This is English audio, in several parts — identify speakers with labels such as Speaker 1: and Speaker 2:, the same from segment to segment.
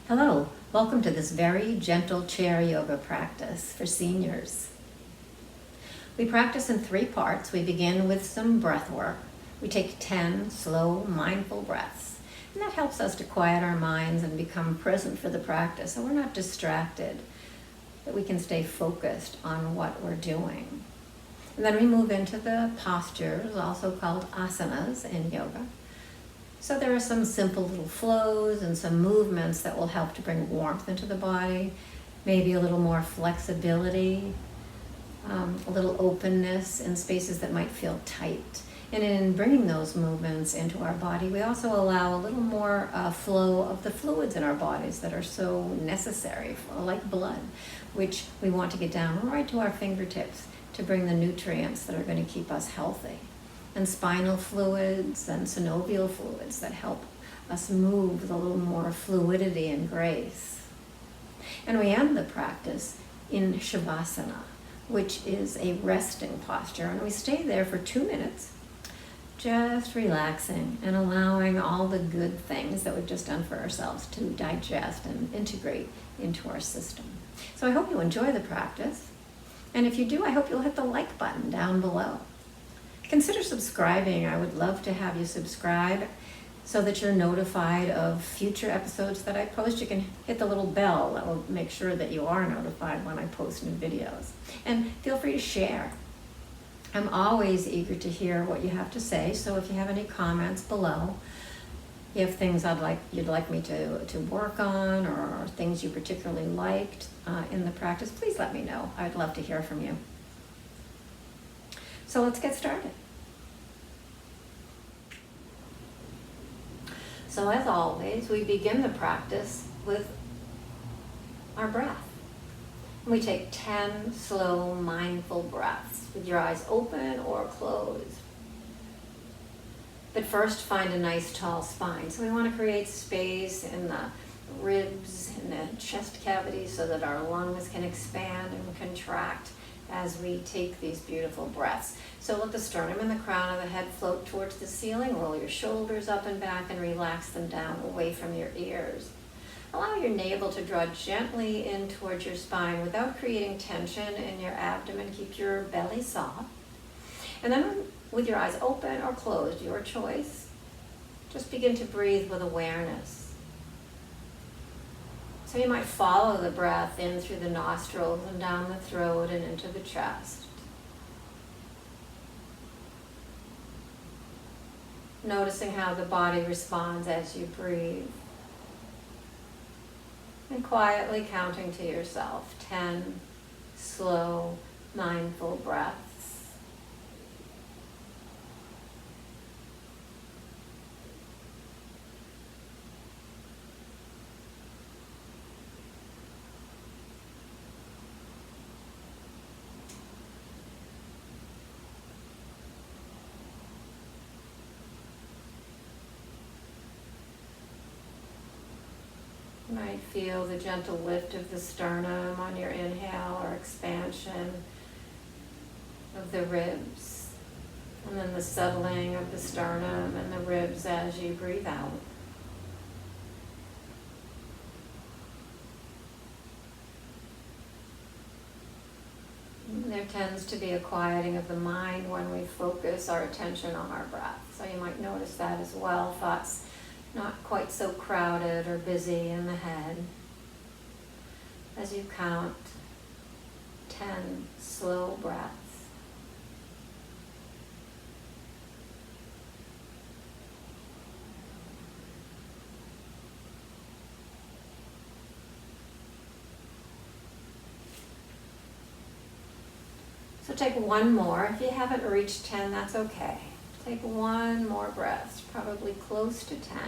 Speaker 1: Hello, welcome to this very gentle chair yoga practice for seniors. We practice in 3 parts. We begin with some breath work. We take 10 slow, mindful breaths, and that helps us to quiet our minds and become present for the practice so we're not distracted, that we can stay focused on what we're doing. And then we move into the postures, also called asanas in yoga. So there are some simple little flows and some movements that will help to bring warmth into the body, maybe a little more flexibility, a little openness in spaces that might feel tight. And in bringing those movements into our body, we also allow a little more flow of the fluids in our bodies that are so necessary, like blood, which we want to get down right to our fingertips to bring the nutrients that are going to keep us healthy. And spinal fluids and synovial fluids that help us move with a little more fluidity and grace. And we end the practice in Savasana, which is a resting posture. And we stay there for 2 minutes, just relaxing and allowing all the good things that we've just done for ourselves to digest and integrate into our system. So I hope you enjoy the practice. And if you do, I hope you'll hit the like button down below. Consider subscribing. I would love to have you subscribe so that you're notified of future episodes that I post. You can hit the little bell that will make sure that you are notified when I post new videos. And feel free to share. I'm always eager to hear what you have to say, so if you have any comments below, you have things you'd like me to work on, or things you particularly liked in the practice, please let me know. I'd love to hear from you. So let's get started. So as always, we begin the practice with our breath. We take 10 slow, mindful breaths with your eyes open or closed. But first, find a nice tall spine. So we want to create space in the ribs, in the chest cavity, so that our lungs can expand and contract as we take these beautiful breaths. So let the sternum and the crown of the head float towards the ceiling. Roll your shoulders up and back and relax them down away from your ears. Allow your navel to draw gently in towards your spine without creating tension in your abdomen. Keep your belly soft. And then with your eyes open or closed, your choice, just begin to breathe with awareness. So you might follow the breath in through the nostrils and down the throat and into the chest. Noticing how the body responds as you breathe. And quietly counting to yourself 10 slow, mindful breaths. You might feel the gentle lift of the sternum on your inhale or expansion of the ribs, and then the settling of the sternum and the ribs as you breathe out. There tends to be a quieting of the mind when we focus our attention on our breath. So you might notice that as well. Thoughts not quite so crowded or busy in the head. As you count 10 slow breaths. So take one more. If you haven't reached 10, that's okay. Take one more breath, probably close to 10.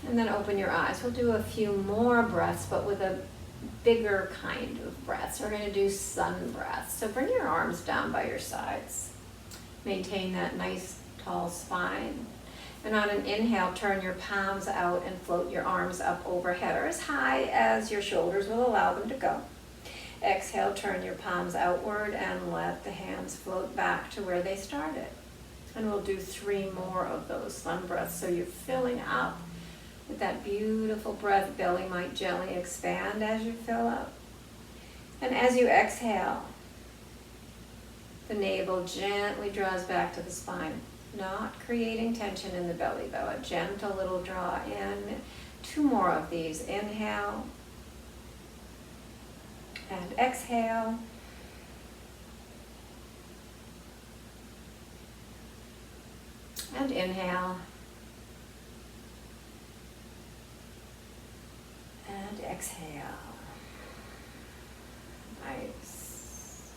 Speaker 1: And then open your eyes. We'll do a few more breaths, but with a bigger kind of breaths. We're going to do sun breaths. So bring your arms down by your sides. Maintain that nice tall spine. And on an inhale, turn your palms out and float your arms up overhead, or as high as your shoulders will allow them to go. Exhale, turn your palms outward and let the hands float back to where they started. And we'll do 3 more of those sun breaths. So you're filling up With that beautiful breath, belly might gently expand as you fill up. And as you exhale, the navel gently draws back to the spine, not creating tension in the belly though. A gentle little draw in. 2 more of these. Inhale and exhale. And inhale. And exhale. Nice.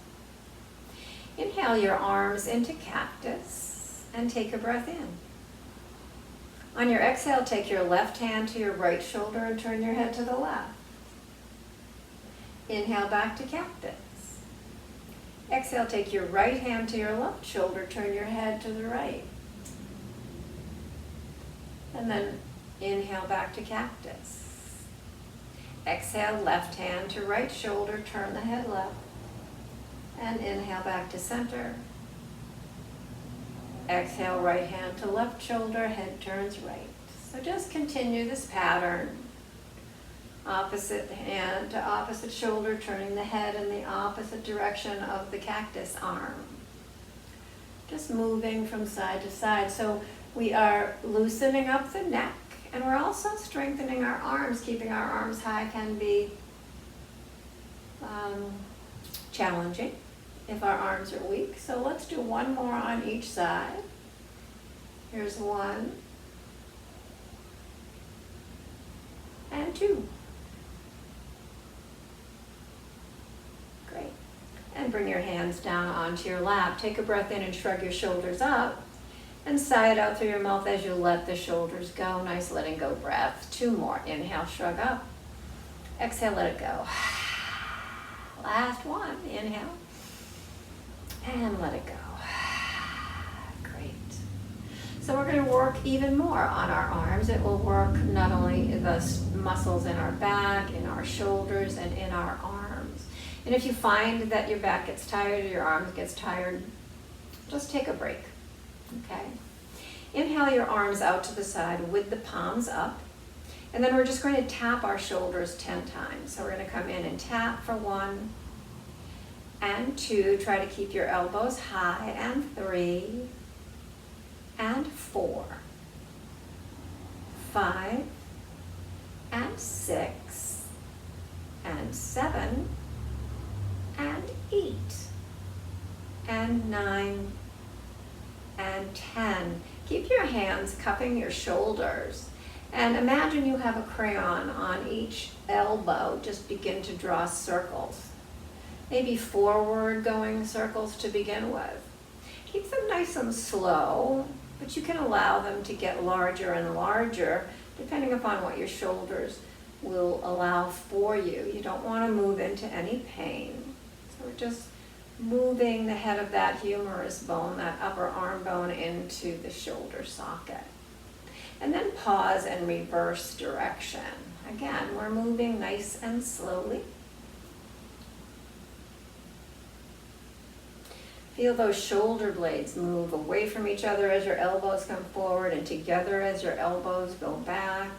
Speaker 1: Inhale your arms into cactus and take a breath in. On your exhale, take your left hand to your right shoulder and turn your head to the left. Inhale back to cactus. Exhale, take your right hand to your left shoulder, turn your head to the right. And then inhale back to cactus. Exhale, left hand to right shoulder, turn the head left. And inhale back to center. Exhale, right hand to left shoulder, head turns right. So just continue this pattern. Opposite hand to opposite shoulder, turning the head in the opposite direction of the cactus arm. Just moving from side to side. So we are loosening up the neck, and we're also strengthening our arms. Keeping our arms high can be challenging if our arms are weak. So let's do 1 more on each side. Here's 1 and 2. Great. And bring your hands down onto your lap. Take a breath in and shrug your shoulders up. And sigh it out through your mouth as you let the shoulders go. Nice letting go breath. 2 more. Inhale, shrug up. Exhale, let it go. Last 1. Inhale. And let it go. Great. So we're going to work even more on our arms. It will work not only the muscles in our back, in our shoulders, and in our arms. And if you find that your back gets tired or your arms gets tired, just take a break. Okay. Inhale your arms out to the side with the palms up. And then we're just going to tap our shoulders 10 times. So we're going to come in and tap for 1 and 2. Try to keep your elbows high. And 3 and 4, 5 and 6 and 7 and 8 and 9 and 10. Keep your hands cupping your shoulders. And imagine you have a crayon on each elbow. Just begin to draw circles. Maybe forward going circles to begin with. Keep them nice and slow, but you can allow them to get larger and larger depending upon what your shoulders will allow for you. You don't want to move into any pain. So we're just moving the head of that humerus bone, that upper arm bone, into the shoulder socket. And then pause and reverse direction. Again, we're moving nice and slowly. Feel those shoulder blades move away from each other as your elbows come forward and together as your elbows go back.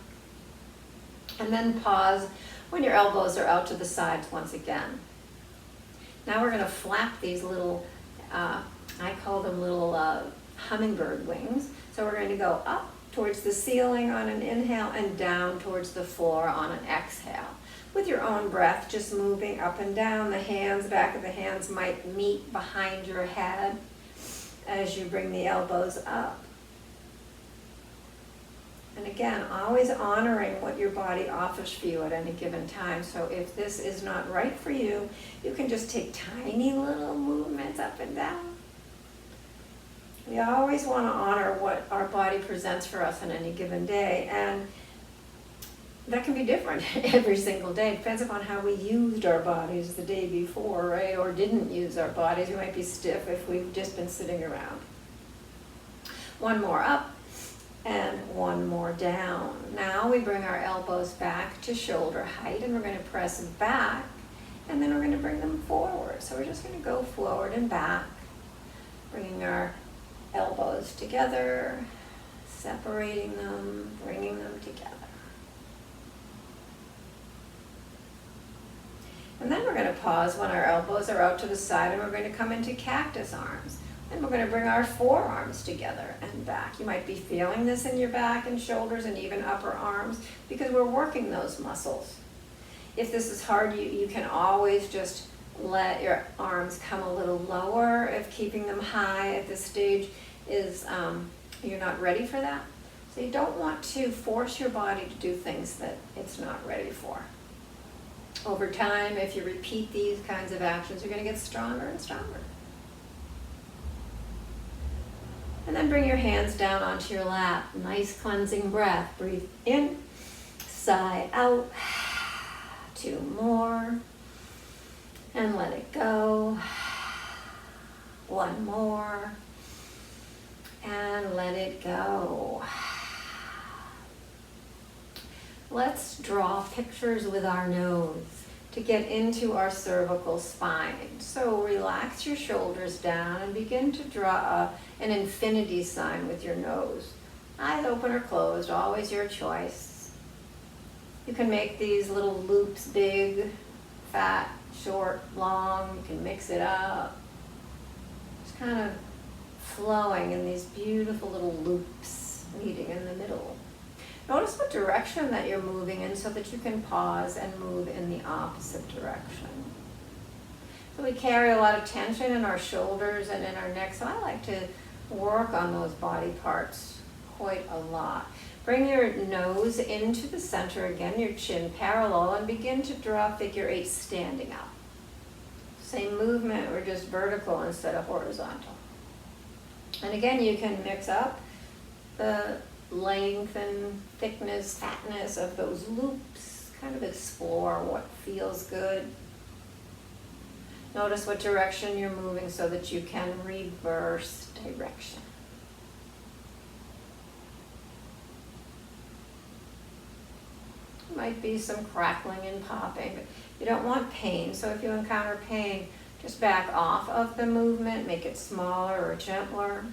Speaker 1: And then pause when your elbows are out to the sides once again. Now we're going to flap these little, I call them little hummingbird wings. So we're going to go up towards the ceiling on an inhale and down towards the floor on an exhale. With your own breath, just moving up and down. The hands, back of the hands might meet behind your head as you bring the elbows up. And again, always honoring what your body offers for you at any given time. So if this is not right for you, you can just take tiny little movements up and down. We always want to honor what our body presents for us on any given day. And that can be different every single day. It depends upon how we used our bodies the day before, right? Or didn't use our bodies. We might be stiff if we've just been sitting around. 1 more up. And 1 more down. Now we bring our elbows back to shoulder height, and we're going to press back, and then we're going to bring them forward. So we're just going to go forward and back, bringing our elbows together, separating them, bringing them together. And then we're going to pause when our elbows are out to the side, and we're going to come into cactus arms. And we're going to bring our forearms together and back. You might be feeling this in your back and shoulders and even upper arms because we're working those muscles. If this is hard, you can always just let your arms come a little lower if keeping them high at this stage is you're not ready for that. So you don't want to force your body to do things that it's not ready for. Over time, if you repeat these kinds of actions, you're going to get stronger and stronger. And then bring your hands down onto your lap. Nice cleansing breath. Breathe in, sigh out. 2 more. And let it go. 1 more. And let it go. Let's draw pictures with our nose to get into our cervical spine. So relax your shoulders down and begin to draw an infinity sign with your nose. Eyes open or closed, always your choice. You can make these little loops big, fat, short, long. You can mix it up. Just kind of flowing in these beautiful little loops meeting in the middle. Notice what direction that you're moving in so that you can pause and move in the opposite direction. So we carry a lot of tension in our shoulders and in our neck, so I like to work on those body parts quite a lot. Bring your nose into the center again, your chin parallel, and begin to draw figure 8 standing up. Same movement, we're just vertical instead of horizontal. And again, you can mix up the length and thickness, fatness of those loops. Kind of explore what feels good. Notice what direction you're moving so that you can reverse direction. Might be some crackling and popping, but you don't want pain. So if you encounter pain, just back off of the movement, make it smaller or gentler.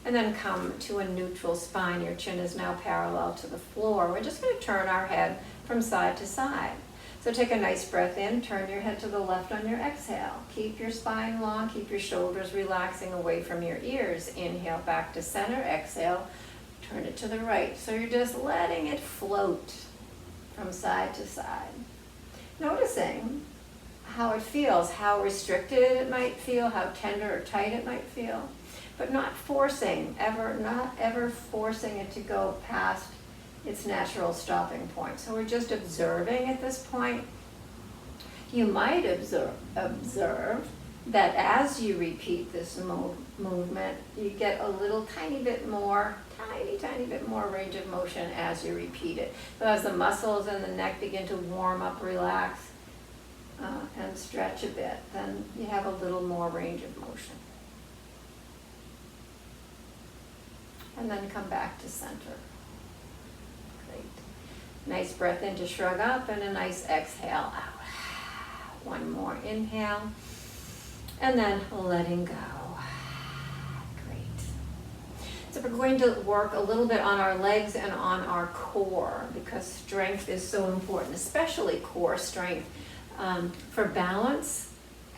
Speaker 1: And then come to a neutral spine. Your chin is now parallel to the floor. We're just going to turn our head from side to side. So take a nice breath in, turn your head to the left on your exhale. Keep your spine long, keep your shoulders relaxing away from your ears. Inhale back to center, exhale, turn it to the right. So you're just letting it float from side to side. Noticing how it feels, how restricted it might feel, how tender or tight it might feel. But not forcing, not ever forcing it to go past its natural stopping point. So we're just observing at this point. You might observe that as you repeat this movement, you get a little tiny bit more range of motion as you repeat it. So as the muscles in the neck begin to warm up, relax, and stretch a bit, then you have a little more range of motion. And then come back to center. Great. Nice breath in to shrug up and a nice exhale out. 1 more inhale. And then letting go. Great. So we're going to work a little bit on our legs and on our core because strength is so important, especially core strength for balance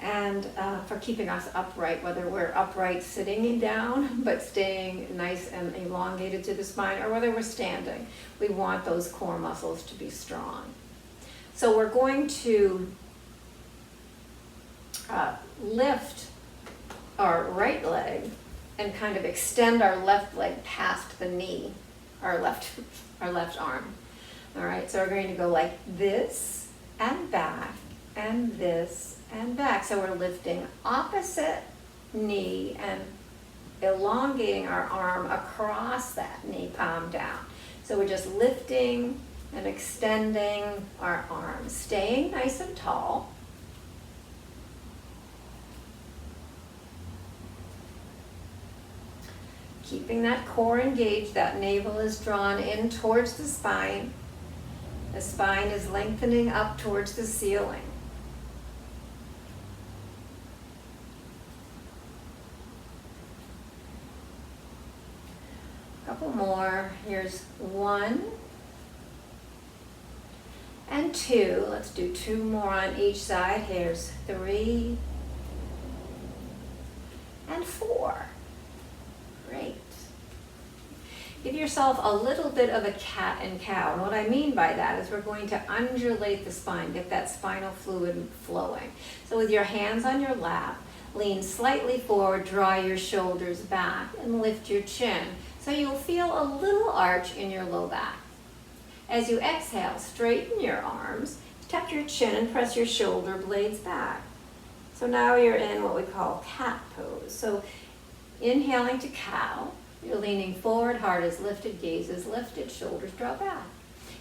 Speaker 1: and for keeping us upright, whether we're upright sitting down but staying nice and elongated to the spine, or whether we're standing. We want those core muscles to be strong. So we're going to lift our right leg and kind of extend our left leg past the knee, our left arm. All right, so we're going to go like this and back and this and back. So we're lifting opposite knee and elongating our arm across that knee, palm down. So we're just lifting and extending our arms, staying nice and tall. Keeping that core engaged, that navel is drawn in towards the spine. The spine is lengthening up towards the ceiling. Couple more. Here's 1. and 2. Let's do 2 more on each side. Here's 3 and 4. Great. Give yourself a little bit of a cat and cow. And what I mean by that is we're going to undulate the spine, get that spinal fluid flowing. So with your hands on your lap, lean slightly forward, draw your shoulders back, and lift your chin. So you'll feel a little arch in your low back. As you exhale, straighten your arms, tuck your chin, and press your shoulder blades back. So now you're in what we call cat pose. So inhaling to cow, you're leaning forward, heart is lifted, gaze is lifted, shoulders draw back.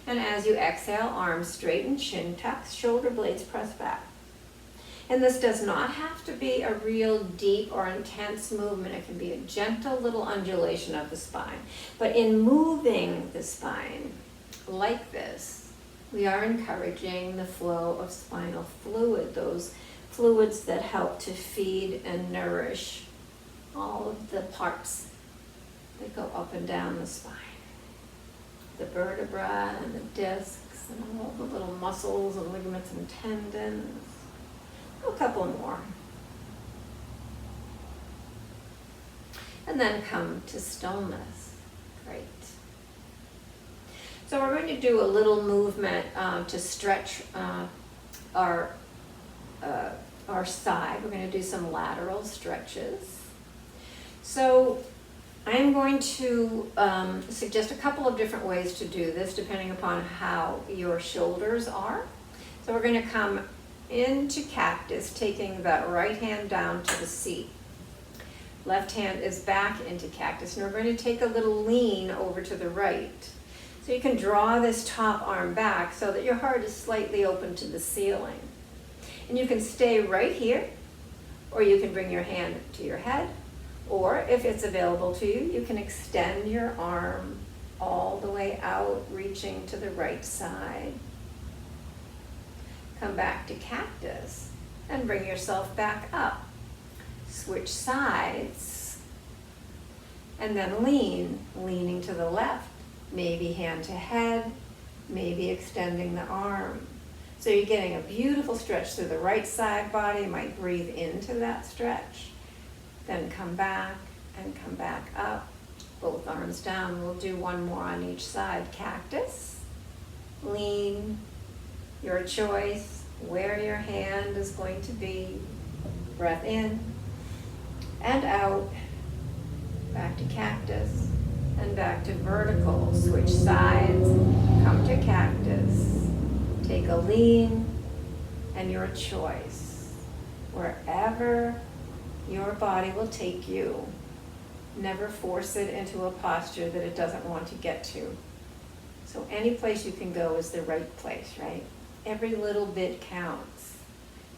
Speaker 1: And as you exhale, arms straighten, chin tucks, shoulder blades press back. And this does not have to be a real deep or intense movement. It can be a gentle little undulation of the spine. But in moving the spine like this, we are encouraging the flow of spinal fluid, those fluids that help to feed and nourish all of the parts that go up and down the spine. The vertebra and the discs and all the little muscles and ligaments and tendons. A couple more. And then come to stillness. Great. So we're going to do a little movement to stretch our side. We're going to do some lateral stretches. So I'm going to suggest a couple of different ways to do this depending upon how your shoulders are. So we're going to come into cactus, taking the right hand down to the seat. Left hand is back into cactus, and we're going to take a little lean over to the right. So you can draw this top arm back so that your heart is slightly open to the ceiling. And you can stay right here, or you can bring your hand to your head, or if it's available to you, you can extend your arm all the way out, reaching to the right side. Come back to cactus and bring yourself back up. Switch sides and then leaning to the left, maybe hand to head, maybe extending the arm. So you're getting a beautiful stretch through the right side body. You might breathe into that stretch, then come back and come back up. Both arms down. We'll do 1 more on each side. Cactus, lean, your choice, where your hand is going to be. Breath in and out, back to cactus and back to vertical. Switch sides, come to cactus, take a lean and your choice. Wherever your body will take you, never force it into a posture that it doesn't want to get to. So any place you can go is the right place, right? Every little bit counts.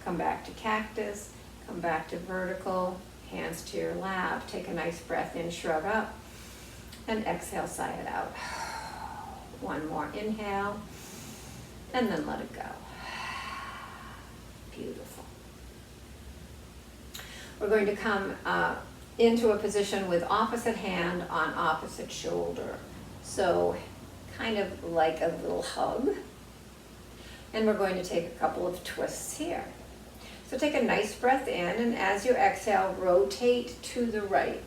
Speaker 1: Come back to cactus, come back to vertical, hands to your lap. Take a nice breath in, shrug up, and exhale, sigh it out. 1 more inhale, and then let it go. Beautiful. We're going to come into a position with opposite hand on opposite shoulder. So kind of like a little hug. And we're going to take a couple of twists here. So take a nice breath in, and as you exhale, rotate to the right.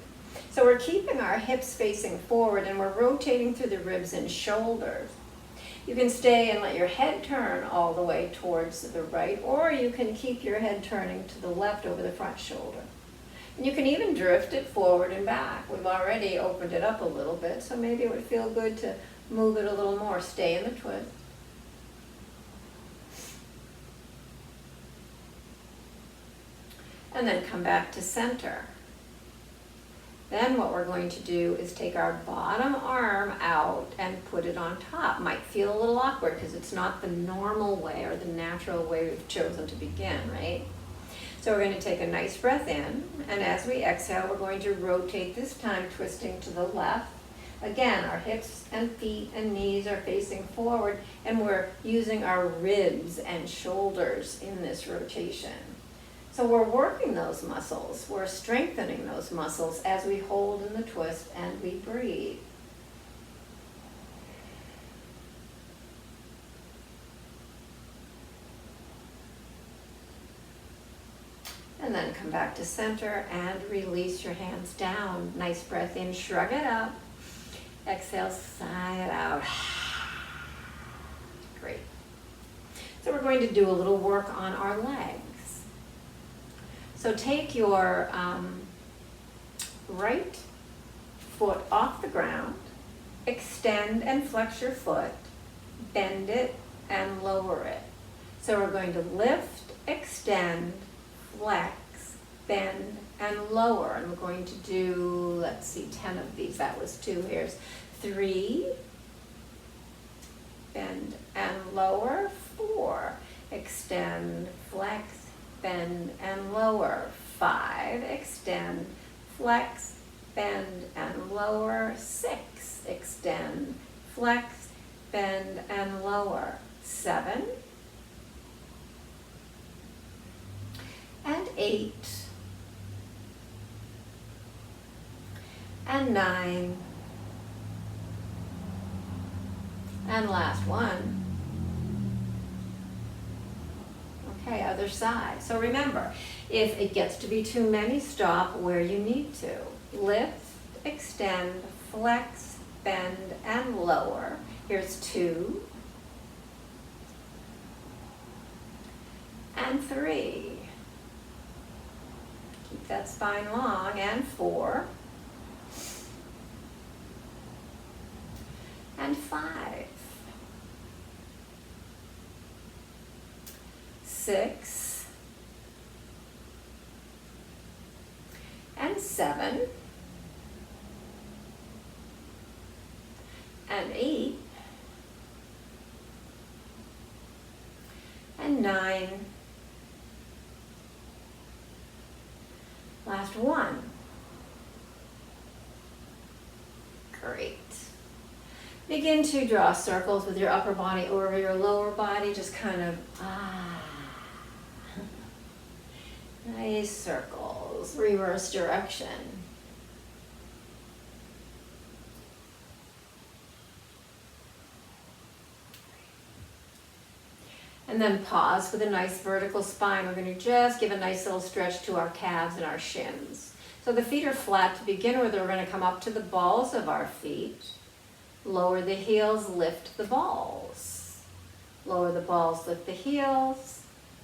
Speaker 1: So we're keeping our hips facing forward, and we're rotating through the ribs and shoulders. You can stay and let your head turn all the way towards the right, or you can keep your head turning to the left over the front shoulder. And you can even drift it forward and back. We've already opened it up a little bit, so maybe it would feel good to move it a little more. Stay in the twist. And then come back to center. Then what we're going to do is take our bottom arm out and put it on top. Might feel a little awkward because it's not the normal way or the natural way we've chosen to begin, right? So we're going to take a nice breath in, and as we exhale, we're going to rotate, this time twisting to the left. Again, our hips and feet and knees are facing forward, and we're using our ribs and shoulders in this rotation. So we're working those muscles, we're strengthening those muscles as we hold in the twist and we breathe. And then come back to center and release your hands down. Nice breath in, shrug it up. Exhale, sigh it out. Great. So we're going to do a little work on our legs. So take your right foot off the ground, extend and flex your foot, bend it and lower it. So we're going to lift, extend, flex, bend, and lower. And we're going to do, let's see, 10 of these. That was 2. Here's 3, bend and lower. 4, extend, flex, bend, and lower. 5, extend, flex, bend, and lower. 6, extend, flex, bend, and lower. 7, and 8, and 9, and last one. Okay, other side. So remember, if it gets to be too many, stop where you need to. Lift, extend, flex, bend, and lower. Here's 2, and 3. Keep that spine long, and 4, and 5, 6, and 7, and 8, and 9. Last one. Great. Begin to draw circles with your upper body over your lower body. Just kind of, nice circles. Reverse direction. And then pause with a nice vertical spine. We're going to just give a nice little stretch to our calves and our shins. So the feet are flat to begin with. We're going to come up to the balls of our feet. Lower the heels, lift the balls. Lower the balls, lift the heels.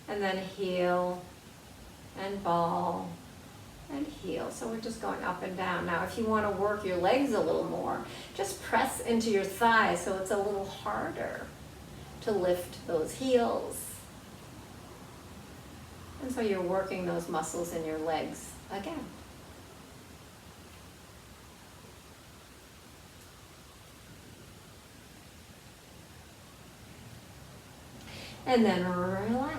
Speaker 1: And then heel and ball and heel. So we're just going up and down. Now if you want to work your legs a little more, just press into your thighs so it's a little harder to lift those heels. And so you're working those muscles in your legs again. And then relax.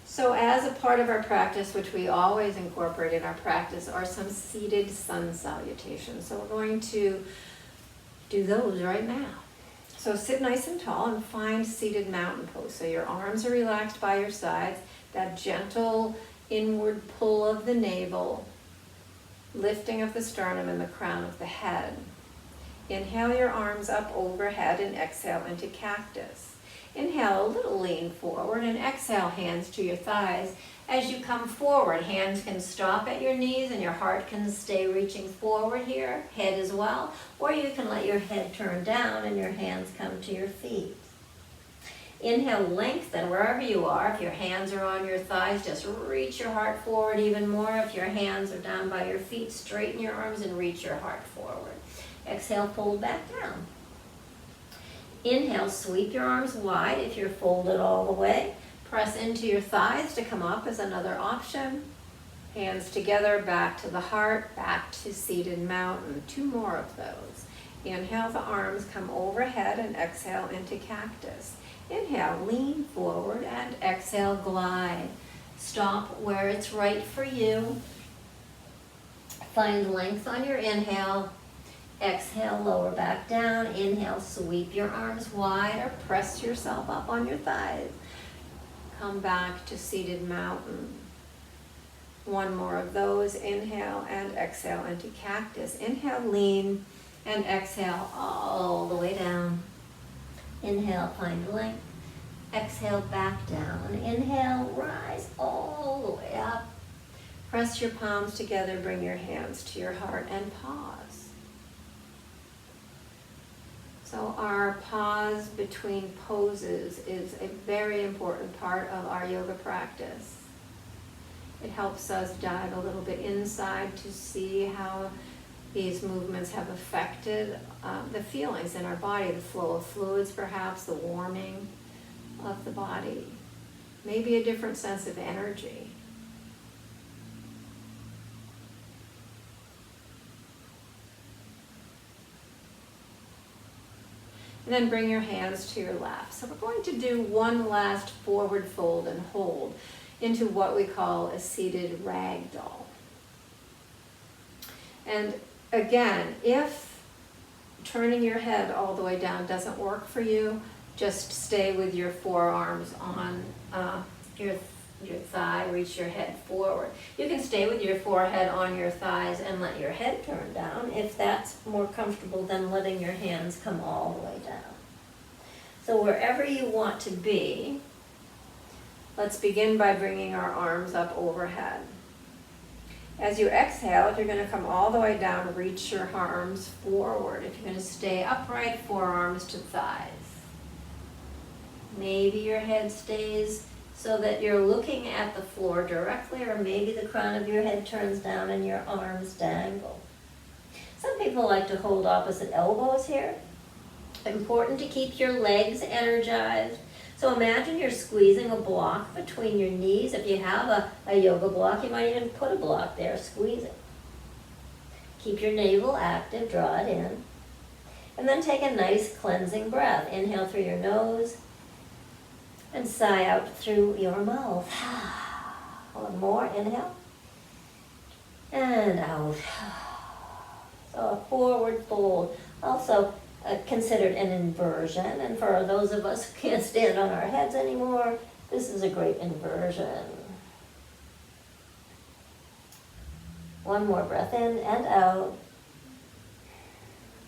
Speaker 1: So as a part of our practice, which we always incorporate in our practice, are some seated sun salutations. So we're going to do those right now. So sit nice and tall and find seated mountain pose. So your arms are relaxed by your sides, that gentle inward pull of the navel, lifting of the sternum and the crown of the head. Inhale your arms up overhead and exhale into cactus. Inhale a little lean forward and exhale hands to your thighs. As you come forward, hands can stop at your knees and your heart can stay reaching forward here, head as well, or you can let your head turn down and your hands come to your feet. Inhale, lengthen wherever you are. If your hands are on your thighs, just reach your heart forward even more. If your hands are down by your feet, straighten your arms and reach your heart forward. Exhale, fold back down. Inhale, sweep your arms wide if you're folded all the way. Press into your thighs to come up as another option. Hands together, back to the heart, back to seated mountain. 2 more of those. Inhale, the arms come overhead and exhale into cactus. Inhale, lean forward and exhale, glide. Stop where it's right for you. Find length on your inhale. Exhale, lower back down. Inhale, sweep your arms wide or press yourself up on your thighs. Come back to seated mountain. 1 more of those. Inhale and exhale into cactus. Inhale, lean, and exhale all the way down. Inhale, find length. Exhale back down. Inhale, rise all the way up. Press your palms together, bring your hands to your heart and pause. So our pause between poses is a very important part of our yoga practice. It helps us dive a little bit inside to see how these movements have affected the feelings in our body, the flow of fluids perhaps, the warming of the body, maybe a different sense of energy. And then bring your hands to your lap. So we're going to do one last forward fold and hold into what we call a seated ragdoll. And again, if turning your head all the way down doesn't work for you, just stay with your forearms on your thigh, reach your head forward. You can stay with your forehead on your thighs and let your head turn down if that's more comfortable than letting your hands come all the way down. So wherever you want to be, let's begin by bringing our arms up overhead. As you exhale, if you're going to come all the way down, reach your arms forward. If you're going to stay upright, forearms to thighs. Maybe your head stays so that you're looking at the floor directly, or maybe the crown of your head turns down and your arms dangle. Some people like to hold opposite elbows here. Important to keep your legs energized. So imagine you're squeezing a block between your knees. If you have a yoga block, you might even put a block there, squeeze it. Keep your navel active, draw it in. And then take a nice cleansing breath. Inhale through your nose and sigh out through your mouth. One more, inhale. And out. So a forward fold. Also considered an inversion, and for those of us who can't stand on our heads anymore, this is a great inversion. One more breath in and out,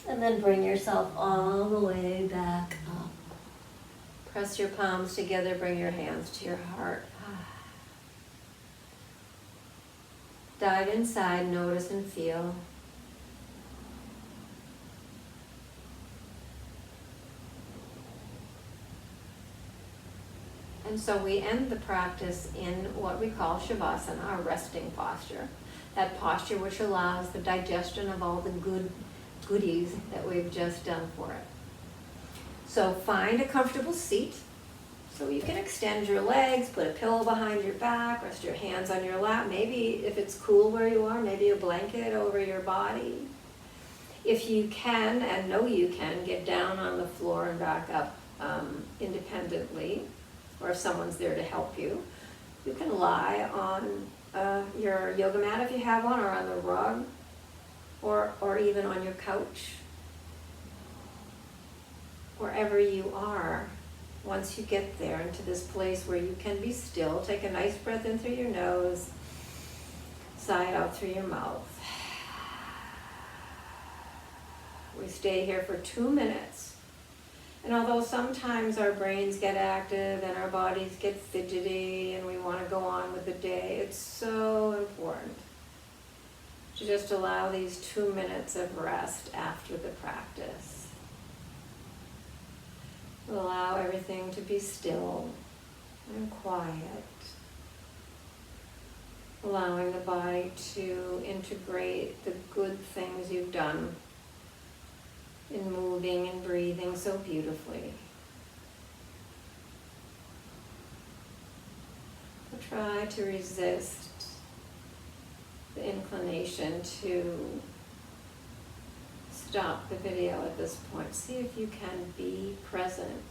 Speaker 1: and then bring yourself all the way back up. Press your palms together, bring your hands to your heart. Dive inside, notice and feel. And so we end the practice in what we call Savasana, our resting posture. That posture which allows the digestion of all the goodies that we've just done for it. So find a comfortable seat. So you can extend your legs, put a pillow behind your back, rest your hands on your lap. Maybe if it's cool where you are, maybe a blanket over your body. If you can, and know you can, get down on the floor and back up independently, or if someone's there to help you. You can lie on your yoga mat if you have one, or on the rug, or even on your couch. Wherever you are, once you get there into this place where you can be still, take a nice breath in through your nose, sigh it out through your mouth. We stay here for 2 minutes. And although sometimes our brains get active and our bodies get fidgety and we want to go on with the day, it's so important to just allow these 2 minutes of rest after the practice. Allow everything to be still and quiet. Allowing the body to integrate the good things you've done in moving and breathing so beautifully. Try to resist the inclination to stop the video at this point. See if you can be present.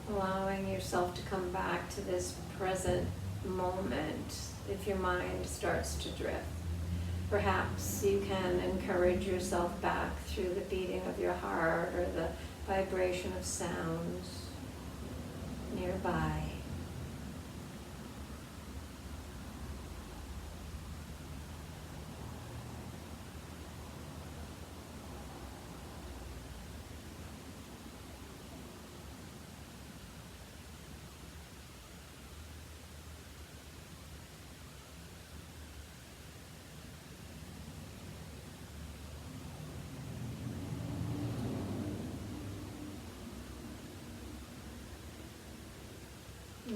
Speaker 1: Allowing yourself to come back to this present moment if your mind starts to drift. Perhaps you can encourage yourself back through the beating of your heart or the vibration of sounds nearby.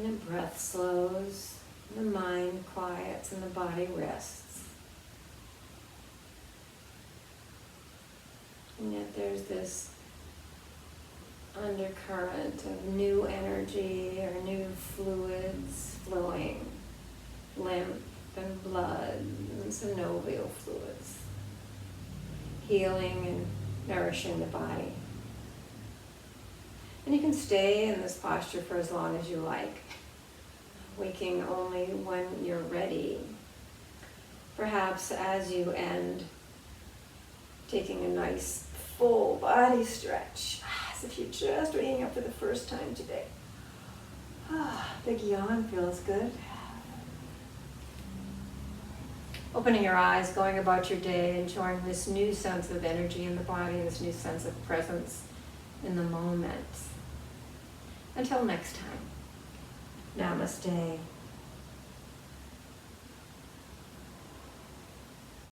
Speaker 1: And the breath slows, the mind quiets, and the body rests. And yet there's this undercurrent of new energy or new fluids flowing, lymph and blood and synovial fluids, healing and nourishing the body. And you can stay in this posture for as long as you like, waking only when you're ready. Perhaps as you end, taking a nice full body stretch, as if you're just waking up for the first time today. Big yawn feels good. Opening your eyes, going about your day, enjoying this new sense of energy in the body, this new sense of presence in the moment. Until next time, namaste.